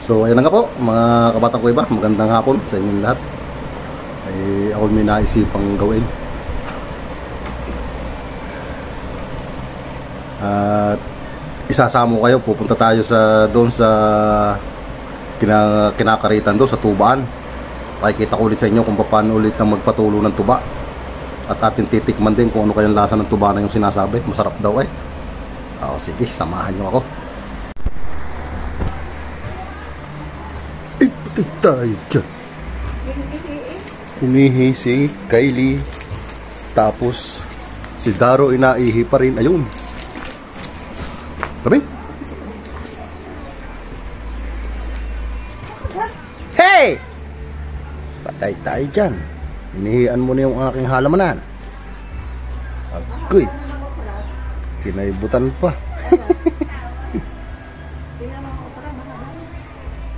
So ayan na nga po mga kabatang kuweba, magandang hapon sa inyong lahat. Ay ako may naisipang gawin. At isasamo kayo, pupunta tayo sa doon sa kinakaritan doon sa tubaan. Pakikita ko ulit sa inyo kung paano ulit ang magpatulo ng tuba. At atin titikman din kung ano kayang lasa ng tuba na yung sinasabi. Masarap daw eh. Sige, samahan nyo ako. Tayo dyan. Umihi si Kylie. Tapos si Daro inaihi pa rin. Ayun. Tabi. Hey! Patay tayo dyan. Inihian mo na yung aking halamanan. Agoy. Kinaibutan pa.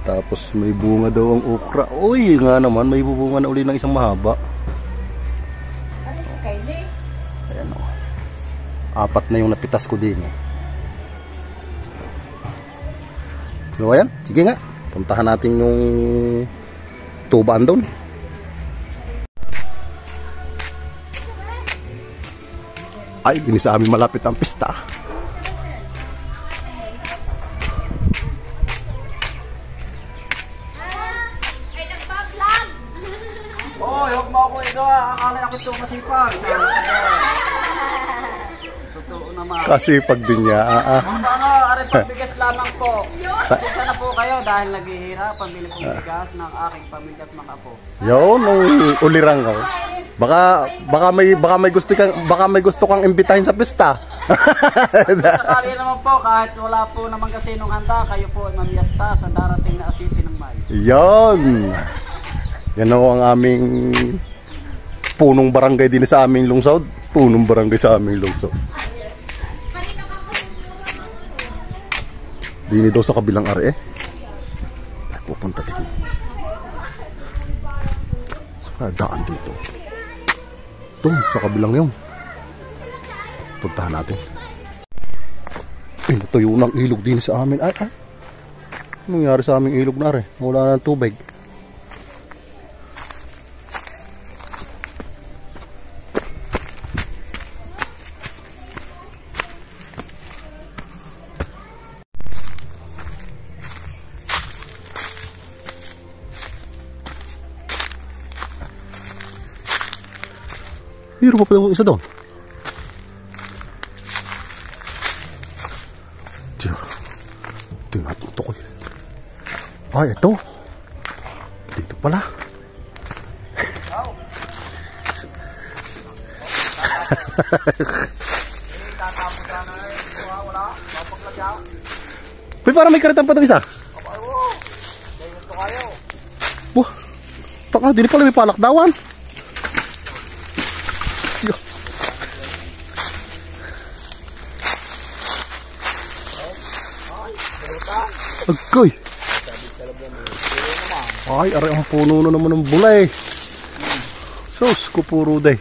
Tapos may bunga daw ang okra. Uy, nga naman, may bubunga na uli ng isang mahaba. Ayan o. 4 na yung napitas ko din. So ayan, sige nga. Puntahan natin yung tubaan doon. Ay, hindi sa amin malapit ang pista. Akala ko ito masipag. Totoo naman. Kasipag din niya. Aray pagbigas lamang po. Isa na po kayo dahil naghihirap pambili pong bigas ng aking pamilya at mga apo. Yun, nung ulirang ko. Baka may gusto kang imbitahin sa pista. Sakali naman po, kahit wala po naman kasi nung handa, kayo po ay mamiyasta sa darating na asiti ng Mayo. Yun. Yan o ang aming punong barangay din sa aming lungsod. Punong barangay sa aming lungsod. Dini daw sa kabilang are. Pupunta din. Daan dito. Doon sa kabilang yun. Puntahan natin. Natuyo ng ilog din sa amin. Anong nangyari sa aming ilog na are? Wala ng tubig. Hiro pa pala yung isa doon. Tingnan natin ito ko. Ay, ito. Dito pala. Uy, parang may karitan pa itong isa. Wah, taka, dili pala may palakdawan. Agoy. Ay, aray ang puno na naman ng bulay. Sus, kupuro day.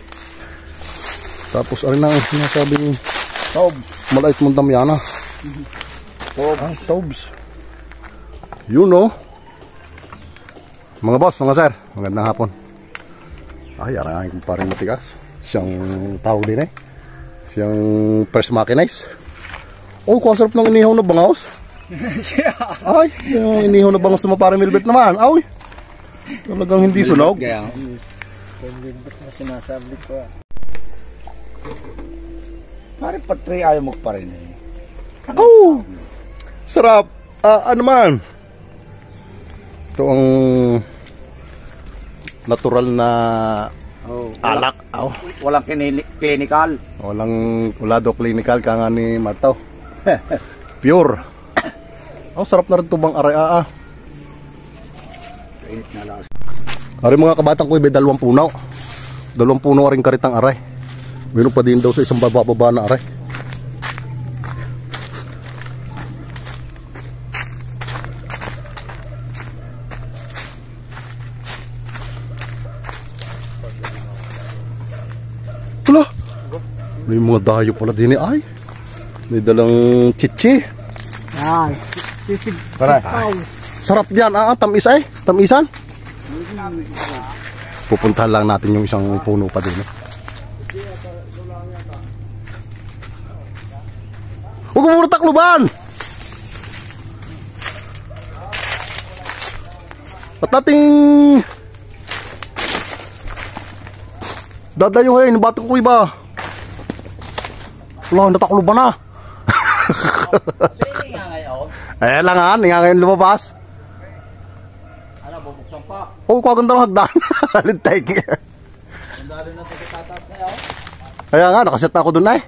Tapos aray na ang sinasabing malait mong damyana. Tobs. Yun o. Mga boss, mga sir, magandang hapon. Ay, aray ang aking parang matigas. Siyang tawag din eh. Siyang first mechanize. Oh, kung sarap ng inihaw na bangaws. Ay, yung inihaw na bangaws sa parang milbet naman. Ay, talagang hindi sunog. Milbet na sinasabi ko. Parang patry ayaw mo pa rin eh. Oh, sarap. Ano man? Ito ang natural na alak. Walang clinical. Wala daw clinical ka nga ni Mataw. Pure. Sarap na rin ito bang aray. Aray mga kabatang ko, may 2 puno. 2 puno rin karitang aray. Meron pa din daw sa isang bababa na aray. Wala. May mga dayo pala din eh. Ay, may dalang chichi. Sisipaw. Sarap yan, tamis eh. Tamisan. Pupuntahan lang natin yung isang puno pa din. Huwag mo muna takluban! At nating dadayuhin, batong ko iba. Wala, natakluban na. Eh lang nga ngayon lumabas. Ano, bubuksan pa. Oh, kaganda ng hagdan. Lintay. Sandali na sa tataas na yun. Kaya nga, nakaset ako dun eh.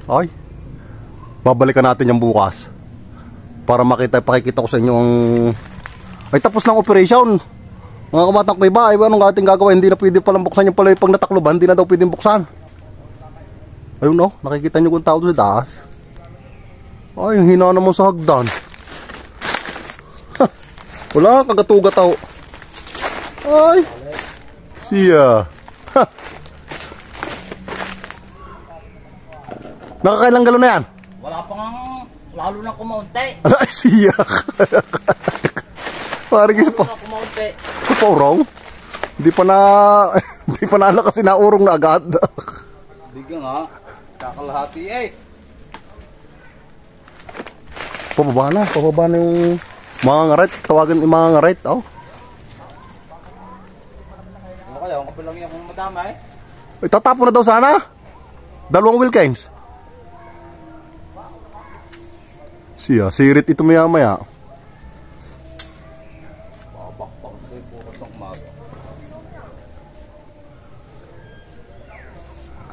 Ay, babalikan natin yung bukas. Para pakikita ko sa inyo ang... Ay, tapos ng operation. Mga kamatang ko iba, anong ating gagawin? Hindi na pwede palang buksan yung pala pag natakluban, hindi na daw pwedeng buksan. Ayun no, nakikita nyo kung tao doon sa taas. Ay, yung hina naman sa hagdan. Wala, kagatuga-taw. Ay, siya. Nakakailang galon na yan? Wala pa nga, lalo na kumaunti. Ay, siya. Parang isa pa. Kumaunti. Ito pa urong. Hindi pa na kasi naurong na agad. Bigyan nga. Kakalahati eh. Pababa na yung mga ngaret. Tawagan yung mga ngaret. Oh. Ano kaya, ang kapilang yan kung madama eh. Tatapon na daw sana. 2 Wilkins. Siya, sirit ito maya-maya.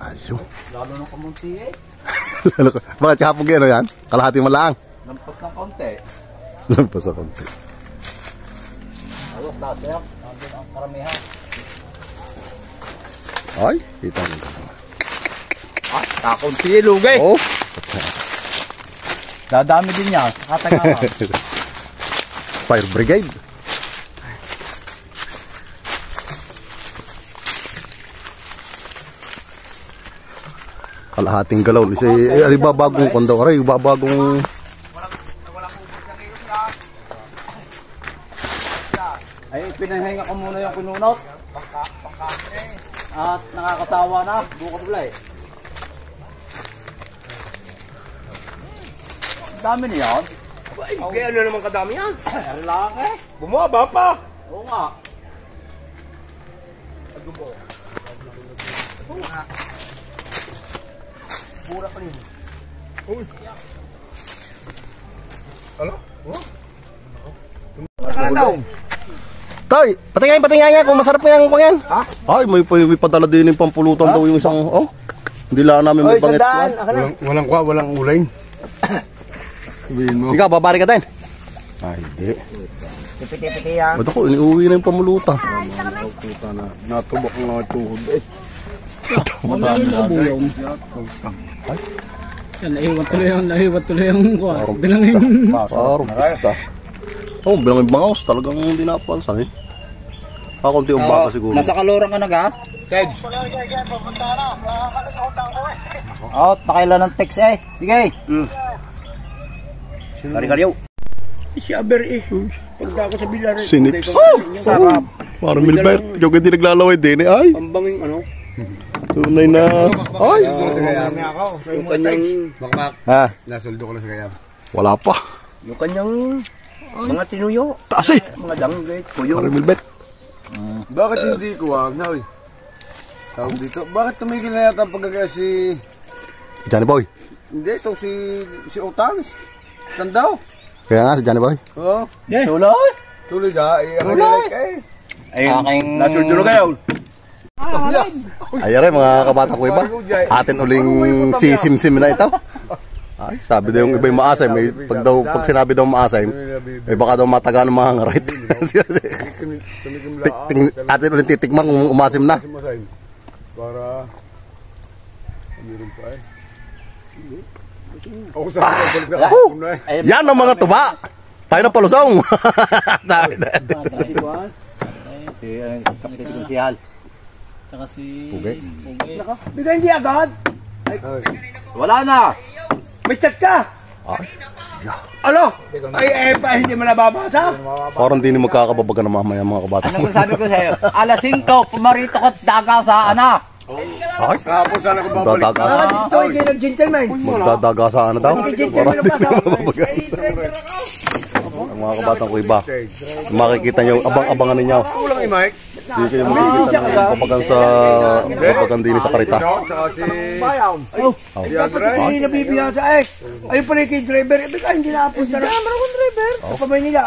Ayun. Lalo na kumunti eh. Bakit kahapon gano'n yan? Kalahati malaang. Lampas ng konti. Lampas sa konti. Ayos, dati yan. Nandun ang karamihan. Ay, kita mo. Ah, kakunti eh, lugay. Oh. Dadami din yan. Katagawa. Fire Brigade. Kalahating galon. Isa ay babagong kondo. Aray, babagong... Ay, pinahinga ko muna yung pinunot. At nakakatawa na. Bukas wala eh. Dami niyan. Ay, kaya ano naman kadami yan? Lalaki. Bumaba pa! Oo nga. Pura pa rin. Uy! Ano? Tay, patingin kung masarap nga yung pangyan. Ha? Ay, may padala din yung pampulutan daw yung isang... Oh, hindi lang namin may pangit. Walang uling. Sabihin mo. Ikaw, babari ka din. Ay, hindi. Piti-piti yan. Ba't ako, iniuwi na yung pamulutan. Natubok nga ang tuhod eh. Nahiwat tuloy yung kuha. Parang pista. Oh, bilang yung bangaws, talagang hindi napansan eh. Kakunti yung baka siguro. Nasa kalorang ka na ga? Ted! Oo, pakailan ng text eh. Sige. Kari-kariyaw. Si Aber eh. Pagka ako sa bilar eh. Sinips. Sarap. Parang Milbert. Yung hindi naglalaway din eh. Ay, Pambanging ano? tunay na. Ay. Marami ako. Yung kanyang... Makmak. Ha? Nasuldo ko na sa kaya. Wala pa. Yung kanyang... Mga tinuyo. Taas eh. Mga danggit. Kuyo. Parang Milbert. Bakit hindi kuha? Nawi. Tawag dito. Bakit tumigil na yata ang pagkagaya si... Johnny Boy. Hindi, ito si Otans. Tandaw. Kaya nga si Johnny Boy. Oo. Tuloy. Tuloy ka. Ang like eh. Ayun. Nasuldo kayo. Ay, aray, mga kabata ko iba. Atin uling sisimsim na ito. Ay, sabi daw yung iba yung maasay. Pag sinabi daw maasay, ay baka daw mataga ng mga ngarit. Atin uling titikman kung umasim na. Para... Meron pa eh. Ako sa balik na ako na eh. Yan ang mga tuba. Tayo na palusong. Sabi na. Si Kapitid Sihal. Tsaka si... Okay. Bigay hindi agad. Wala na. May chat ka. Ano? Ay, hindi mo nababasa? Parang di ni magkakababaga na mamaya mga kabata. Anong sabi ko sa'yo? Alas 5, pumarito ka daga sa ana. Ay, Kapos sana ko babalik. magdadagasa. Ito, hindi nag-gentleman. Magdadagasaan na daw. Parang di na mababaga. Ang mga kabatang ko iba. Makikita nyo, abang-abangan ninyo. Kulang i-mic. Hindi kayo makikita ng papagan sa papagan din sa karita. Saka si... Si Andres. Hindi nabibiyasa eh. Ayun pala yung driver. Ibig hindi na-apunta na. Meron akong driver. Sa Maynila.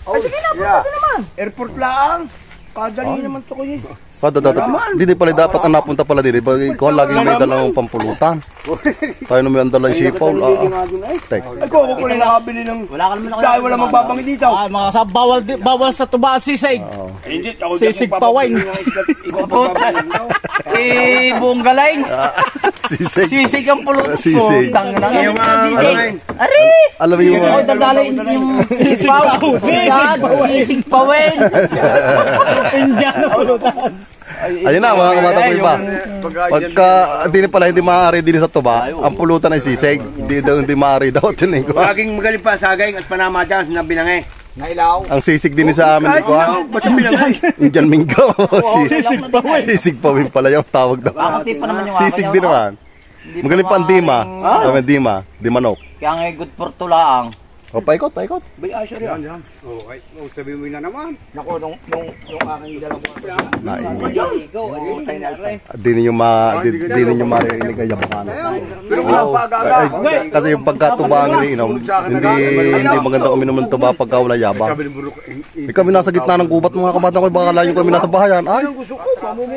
Ay, sige na, punta ka naman. Airport lang. Kadali naman ito ko yun. Hindi pala dapat ang napunta pala din. Ikaw laging may dalang pampulutan. Tayo naman ang dalang sipaw. Tek. Ay, kung ako pala nakabili ng... Wala ka naman ako. Dahil wala magbabangi dito. Ah, mga sa bawal sa tuba sisig. Hindi, ako Sisig pa wine. Eh, buong galain. Sisig. Sisig ang pulot. Sisig. Yung mga... Alam mo yung... Ako dadalhin yung sisig pa wine. Indiano pulutan. Ayun na mga kabatang ko iba. Pagka hindi maaari din sa tuba, ang pulutan ay sisig. Hindi maaari daw. Laging magaling pa sagay at panama dyan, sinabi lang eh. Nailaw. Ang sisig din sa amin ko. Ba't yung bilang eh? Indian Mingo. Sisig pa wine. Sisig pa win pala yung tawag daw. Bakit pa naman yung Sisig din naman. Magaling pa ang dima. Di manok. Kaya nga good for tulaang. O, paikot. Bay, asya rin. Okay, sabi mo na naman. Naku, nung aking dalawa. Di ninyo maririnig ay yabangan. Pero wala pa agaga. Kasi yung pagkatuba ang iniinom, hindi maganda uminom ng tuba pagka wala yabang. Sabi ng buruk, Kami nasa gitna ng gubat mga kabata ko, baka layo kami nasa bahayan. Ay,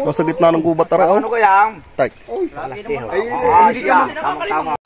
nasa gitna ng gubat tara. ano kaya? Tek. Ay, hindi ka. Tama.